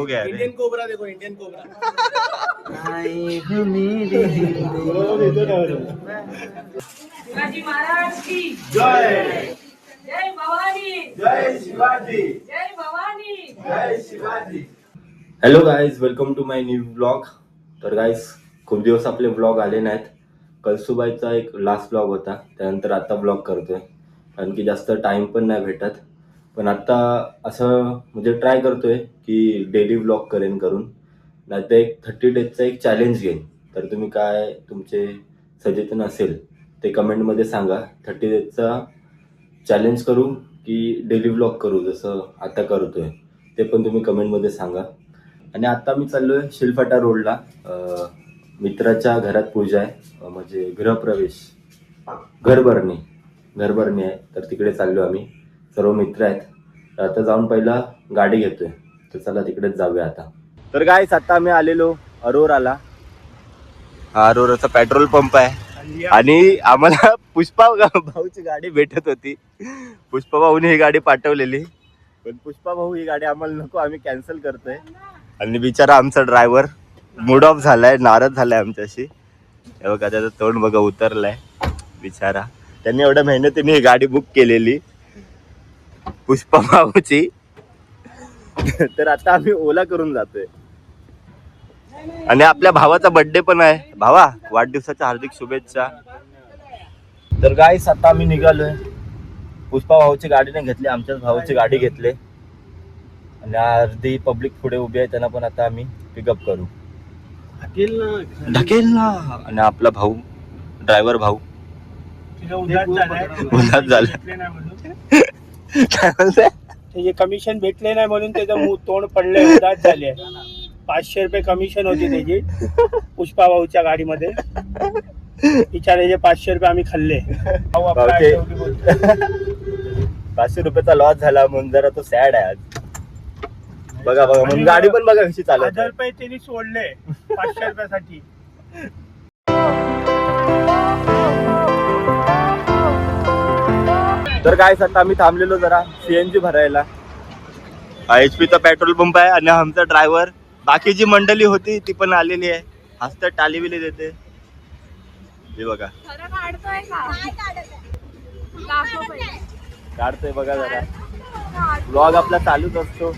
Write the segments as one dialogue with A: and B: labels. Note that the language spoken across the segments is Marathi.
A: हो गया
B: इंडियन कोबरा देखो, इंडियन कोबरा।
C: शिवाजी महाराज की
B: जय
C: जय भवानी,
B: जय शिवाजी,
C: जय भवानी।
B: जय Shivaji.
A: Hello guys, welcome to my new blog. तर गाईज, खूप दिवस आपले ब्लॉग आले नाहीत. कळसुबाईचा एक लास्ट ब्लॉग होता, त्यानंतर आता ब्लॉग करतोय कारण की जास्त टाइम पण नाही भेटत. पण आता असं म्हणजे ट्राय करतोय की डेली ब्लॉग करेन करून, नाही तर एक 30 डेजचा एक चॅलेंज घेईन. तर तुम्ही काय तुमचे सजेशन असेल ते कमेंटमध्ये सांगा. 30 डेजचा चॅलेंज करू की डेली ब्लॉग करू जसं आता करतोय, ते पण तुम्ही कमेंटमध्ये सांगा. आणि आता मी चाललोय शिलफाटा रोडला. मित्राच्या घरात पूजा आहे, म्हणजे गृहप्रवेश, घरभरणी आहे. तर तिकडे चाललो आम्ही, सर्व मित्र आहेत. तर आता जाऊन पहिला गाडी घेतोय, तर चला तिकडेच जाऊया आता. तर गाईस, आता आम्ही आलेलो अरोराला. हा अरोराचा पेट्रोल पंप आहे आणि आम्हाला पुष्पा भाऊची गाडी भेटत होती. पुष्पा भाऊने ही गाडी पाठवलेली, पण पुष्पा भाऊ ही गाडी आम्हाला नको, आम्ही कॅन्सल करतोय. आणि बिचारा आमचा ड्रायव्हर मूड ऑफ झालाय, नाराज झालाय आमच्याशी. हे बघा, त्याचं तोंड बघा उतरलाय बिचारा. त्यांनी एवढ्या मेहनतीने ही गाडी बुक केलेली पुष्पा भाऊची. तर आता आम्ही ओला करून जातोय. आणि आपल्या भावाचा बर्थडे पण आहे. भावा, वाढदिवसाच्या हार्दिक शुभेच्छा. तर गाईस, आता आम्ही निघालोय. पुष्पा भाऊची गाडी नाही घेतली, आमच्याच भावाची गाडी घेतली. आणि अर्धी पब्लिक पुढे उभी आहे, त्यांना पण आता आम्ही पिकअप करू. ढकेल ना. आणि आपला भाऊ, ड्रायव्हर भाऊ उन्हात झाला. काय म्हणताय?
B: त्याचे कमिशन भेटले नाही म्हणून त्याचं तोंड पडलंय, उदास झाले. 500 रुपये कमिशन होती त्याची पुष्पा भाऊच्या गाडीमध्ये. बिचाराचे 500 रुपये आम्ही खाल्ले.
A: 500 रुपयाचा लॉस झाला म्हणून जरा तो सॅड आहे आज. बघा म्हणून गाडी पण बघा कशी चालत.
B: 1000 रुपये त्यांनी सोडले 500 रुपयासाठी.
A: तर काय, आता आम्ही थांबलेलो जरा सीएनजी भरायला. HP चा पेट्रोल पंप आहे आणि आमचा ड्रायव्हर, बाकी जी मंडळी होती ती पण आलेली आहे. हसतात, टाली बिली देते. हे बघा काढतोय बघा जरा. ब्लॉग आपला चालूच असतो.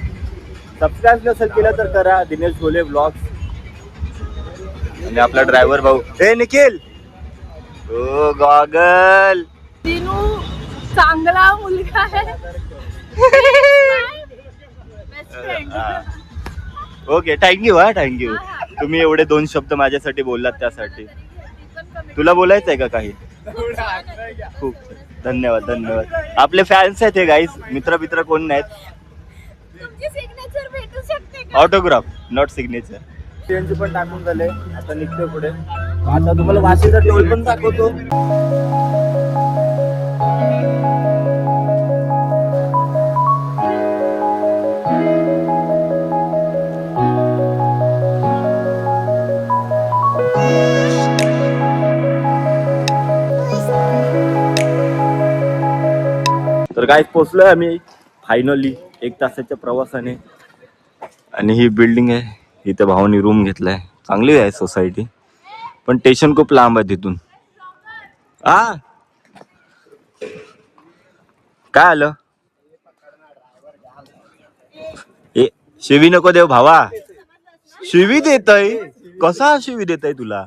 A: सबस्क्राईब नसेल केलं तर करा, दिनेश भोले ब्लॉग्स. आणि आपला ड्रायव्हर भाऊ, हे निखिल, ओ गॉगल.
C: दिनू चांगला मुलगा आहे.
A: Okay, thank you. थँक्यू. तुम्ही एवढे 2 शब्द माझ्यासाठी बोललात, त्यासाठी. तुला बोलायचं आहे का काही? खूप धन्यवाद. आपले फॅन्स आहेत हे गाईस, मित्र कोण नाहीत. Autograph, not signature. सीएनजी पण टाकून झाले, आता निघतोय पुढे. आता तुम्हाला वाशीचा टोल पण दाखवतो. तर गाईस, पोचलोय आम्ही फायनली 1 तासाच्या प्रवासाने. आणि ही बिल्डिंग आहे, इथं भावानी रूम घेतलाय. चांगली आहे सोसायटी, पण स्टेशन खूप लांब आहे तिथून. काय आलं? ए, शिवी नको देव भावा. शिवी देतय? कसा शिवी देतय तुला?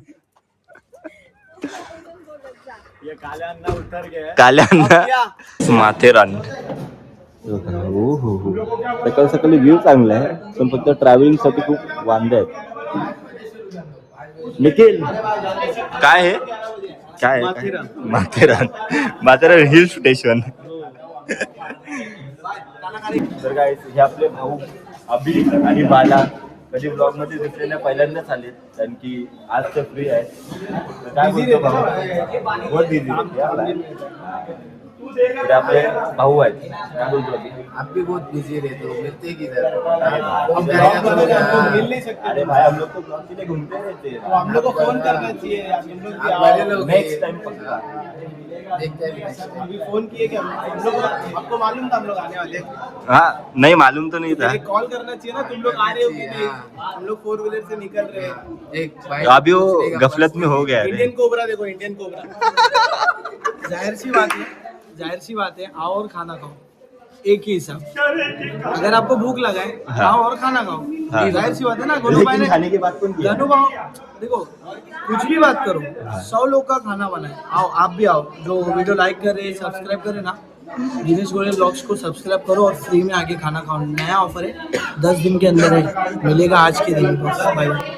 A: काल्यांना माथेरान. हो. सकाळी व्ह्यू चांगला आहे, पण फक्त ट्रॅव्हलिंग साठी खूप वांदे आहेत. निखिल, काय आहे? काय माथेरान हिल स्टेशन. तर काय, हे आपले भाऊ अभि आणि बाला कधी ब्लॉग मध्ये दिसले नाही, पहिल्यांदाच आले, कारण की आज तर फ्री आहे. काय बोलतो भाऊ? बहुत बिझी. इकडे आपले भाऊ आहेत. काय बोलतो अभि?
D: आप भी बहुत बिजी रहते हो, मिलते किधर?
B: हम ब्लॉग बना रहे हैं, तो मिल नहीं सकते।
A: अरे भाई हम लोग तो ब्लॉग के लिए घूमते रहते हैं.
B: तो हम लोग को फोन करना चाहिए यार, हम लोग भी
D: आप बड़े
B: आओ।
D: लोग
A: नेक्स्ट टाइम पक्का.
D: देखते हैं next time.
B: अभी फोन किए क्या हम लोग को? आपको मालूम था हम लोग आने वाले?
A: हाँ नहीं मालूम तो नहीं था.
B: कॉल करना चाहिए ना, तुम लोग आ रहे हो कि नहीं? हम लोग 4 व्हीलर से निकल रहे हैं।
D: एक भाई
A: तो अभी वो गफलत में हो गया है.
B: इंडियन कोबरा देखो, इंडियन कोबरा। जाहिर सी बात है, आओ और खाना खाओ, एक ही हिसाब। अगर आपको भूख लगा है, आओ और खाना खाओ।
A: हाँ।
B: जाहिर सी बात है ना। गोलू भाई
A: लेकिन
B: ने
A: खाने की बात कौन किया?
B: जानू भाव देखो, कुछ भी बात करो, 100 लोग का खाना बनाए, आओ आप भी आओ। जो वीडियो लाइक करे, सब्सक्राइब करे ना, दिनेश गोयल ब्लॉग्स को सब्सक्राइब करो और फ्री में आके खाना खाओ। नया ऑफर है, 10 दिन के अंदर है, मिलेगा आज के दिन। बस बाय बाय।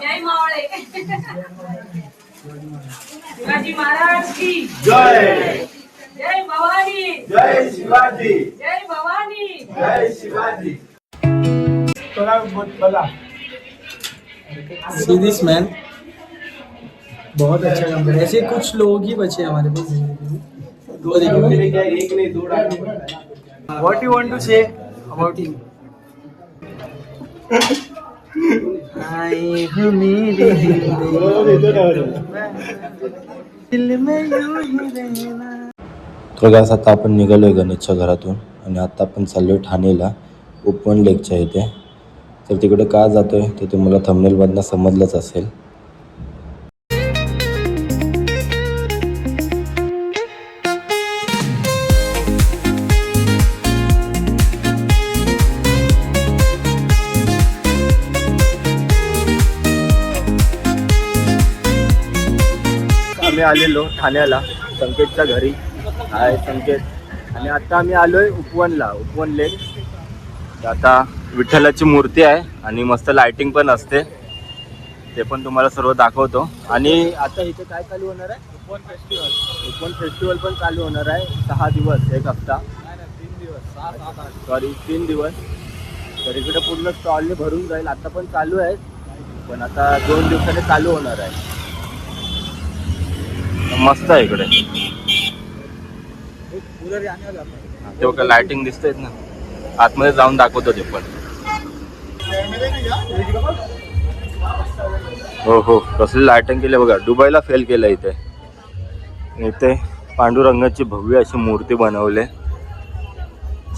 C: जय मावळे. शिवाजी महाराज की
A: जय.
C: जय भवानी.
A: जय शिवाजी.
C: जय भवानी.
A: जय शिवाजी.
B: See this man, बहुत अच्छा काम कर रहे हैं। ऐसे कुछ लोग ही बचे हमारे पास। वो देखो, एक नहीं दो डाल। What you want to say about him? आए हो मेरे दिल में यूं ही रहना।
A: तर गाइस आता आपण निघालोय गणेशच्या घरातून आणि आता आपण चाललोय ठाणेला उपवन लेकच्या इथे. तर तिकडे का जातोय ते तुम्हाला थंबनेलमधनं समजलंच असेल. आम्ही आलेलो ठाण्याला संकेतच्या घरी आहे संकेत आणि आता आम्ही आलोय उपवनला, उपवन लेक. आता विठ्ठलाची मूर्ती आहे आणि मस्त लाइटिंग पण असते, ते पण तुम्हाला सर्व दाखवतो. आणि आता इथे काय चालू होणार आहे? उपवन फेस्टिवल पण चालू होणार आहे. 6 दिवस, 1 हफ्ता, 3 दिवस. तर इकडे पूर्ण स्टॉलने भरून जाईल. आता पण चालू आहे, पण आता 2 दिवसाने चालू होणार आहे. मस्त आहे इकडे. ते बघा लाइटिंग दिसतेत ना, आतमध्ये जाऊन दाखवतो ते पण. हो हो, कसली लाइटिंग केली बघा. दुबईला फेल केलं इथे. इथे पांडुरंगाची भव्य अशी मूर्ती बनवली.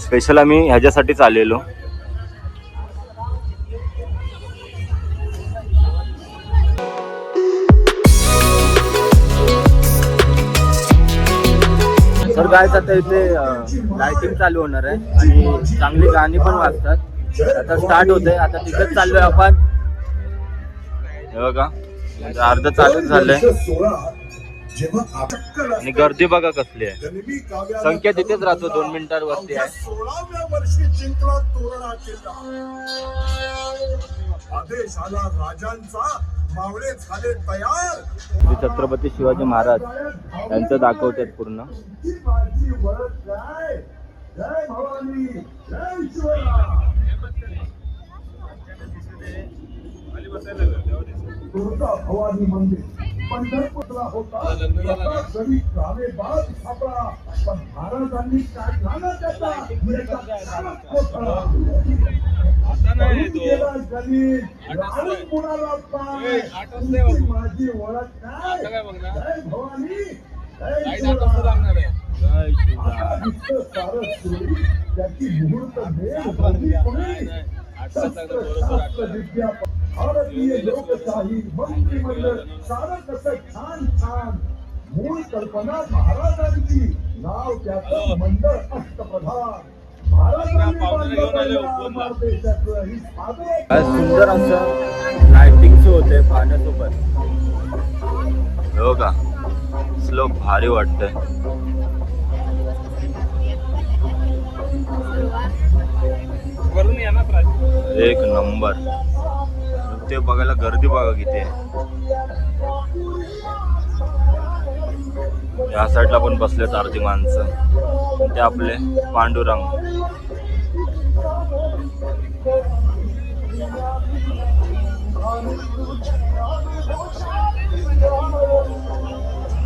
A: स्पेशल आम्ही ह्याच्यासाठीच आलेलो. तर काय आता इथे लाइटिंग चालू होणार आहे आणि चांगली गाणी पण वाजतात. आता स्टार्ट होते. आता तिथेच चाललोय आपण. हे बघा अर्ध चालूच झालंय आणि गर्दी बघा कसली आहे. संख्या तिथेच राहतो, 2 मिनिटांवर वरती आहे.
E: 16व्या वर्षी जिंकला तोरणा किल्ला. आदेश आला राजांचा, मावळे झाले तयार.
A: श्री छत्रपती शिवाजी महाराज यांचं दाखवतात पूर्ण.
E: जय भवानी, जय शिवराय. तुळजा भवानी मंदिर पंढरपूरला होता. जरी कामेबाज सापडा, पण महाराजांनी काढला ना त्याचा कोथळा. गेला गणित, राहून मुळाला पाय. तुमची माझी ओळख काय? जय भवानी, जय शिवराय. आता दिसतं सारं चोरी, त्याची मुहूर्त वेळ झाली कोणी. शस्त्र विद्या, भारतीय लोकशाही, मंत्रिमंडळ सारं कसं छान छान. मूळ कल्पना महाराजांची, नाव त्याचं मंडळ अष्टप्रधान.
A: काय सुंदर असं लाइटिंग शो होते पाण्यासोबत. हो का, स्लो भारी वाटतंय. एक नंबर. ते बघायला गर्दी बघा किती आहे. या साईडला पण बसलेत अर्धी माणसं. ते आपले पांडुरंग.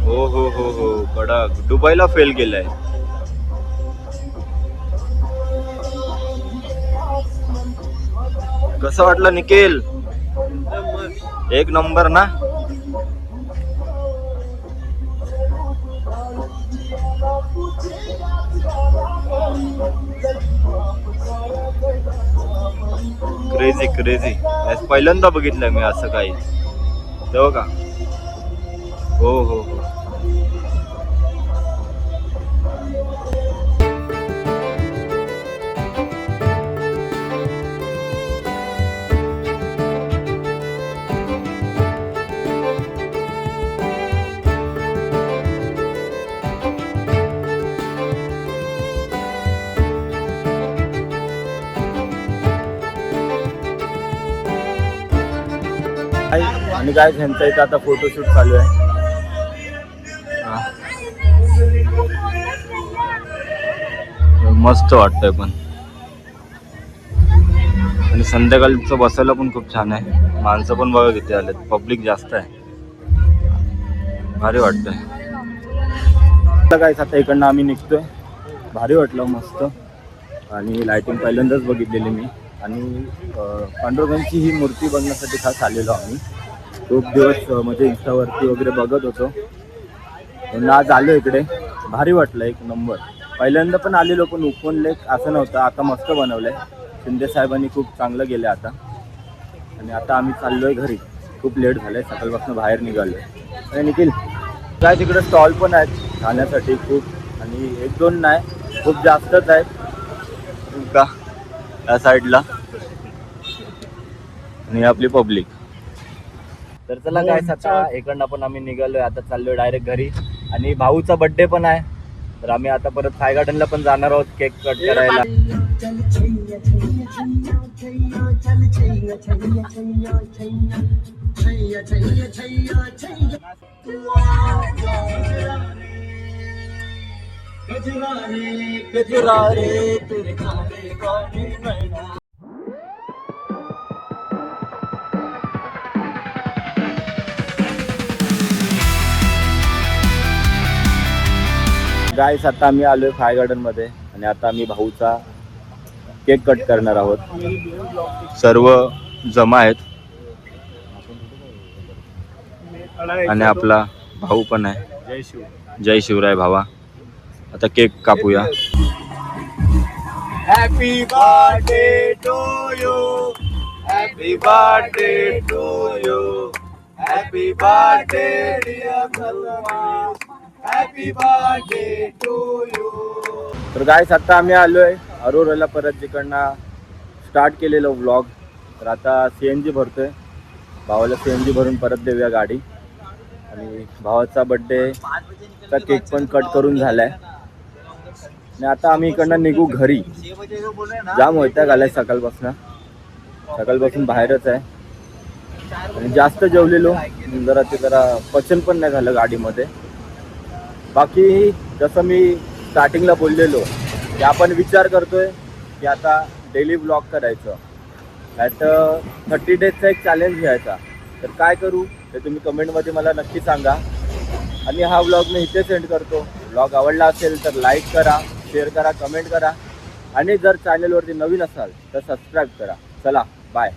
A: हो हो हो हो, कडक. दुबईला फेल केलंय. कसं वाटलं निखिल? एक नंबर ना. Crazy crazy. पहिल्यांदा बघितलंय मी असं काही. तेव्हा का? हो हो हो. आणि काय ह्यांचा इथं आता फोटोशूट चालू आहे. मस्त वाटतंय पण. आणि संध्याकाळचं बसायला पण खूप छान आहे. माणसं पण बघा किती आलेत. पब्लिक जास्त आहे. भारी वाटतंय. काय आता इकडनं आम्ही निघतोय. भारी वाटलं मस्त. आणि लाइटिंग पहिल्यांदाच बघितलेली मी. आणि पांडुरंगांची ही मूर्ती बघण्यासाठी खास आलेलो आम्ही. खूप दिवस म्हणजे इंस्टावरती वगैरे बघत होतो. पण आज आलो इकडे. भारी वाटलं एक नंबर. पहिल्यांदा पण आलेलो पण उपवन लेक असं नव्हतं. आता मस्त बनवलंय. शिंदे साहेबांनी खूप चांगलं केलं आता. आणि आता आम्ही चाललोय घरी. खूप लेट झालंय. सकाळपासून बाहेर निघालोय. आणि निखिल काय तिकडे स्टॉल पण आहेत खाण्यासाठी खूप. आणि एक दोन नाही, खूप जास्तच आहेत का या साईडला. आणि आपली पब्लिक. तर चला काय आता इकडनं पण आम्ही निघालोय. आता चाललोय डायरेक्ट घरी. आणि भाऊचा बर्थडे पण आहे. तर आम्ही आता परत साय गार्डनला पण जाणार आहोत केक कट करायला. गाईस आता आम्ही आलोय फाय गार्डन मध्ये. आणि आता आम्ही भाऊचा केक कट करणार आहोत. सर्व जमा आहेत. आणि आपला भाऊ पण आहे. जय शिवराय भावा. आता केक कापूया. Happy birthday to you. Happy birthday to you. Happy birthday dear Salma. Happy birthday to you. तर गाईस आता आम्ही आलोय अरोराला परत, जिकडनं स्टार्ट केलेलं व्लॉग. तर आता CNG भरतोय. भावाला CNG भरून परत देऊया गाडी. आणि भावाचा बर्थडेचा केक पण कट करून झालाय. आणि आता आम्ही इकडनं निघू घरी. जाम वैताग आलाय सकाळपासून बाहेरच आहे. आणि जास्त जेवलेलो जरा पचन पण नाही झालं गाडीमध्ये. बाकी जसं मी स्टार्टिंगला बोललेलो की आपण विचार करतोय की आता डेली ब्लॉग करायचं, नाही तर 30 डेजचा एक चॅलेंज घ्यायचा. तर काय करू ते तुम्ही कमेंटमध्ये मला नक्की सांगा. आणि हा व्लॉग मी इथे सेंड करतो. व्लॉग आवडला असेल तर लाईक करा, शेअर करा, कमेंट करा. आणि जर चॅनलवरती नवीन असाल तर सबस्क्राईब करा. चला बाय.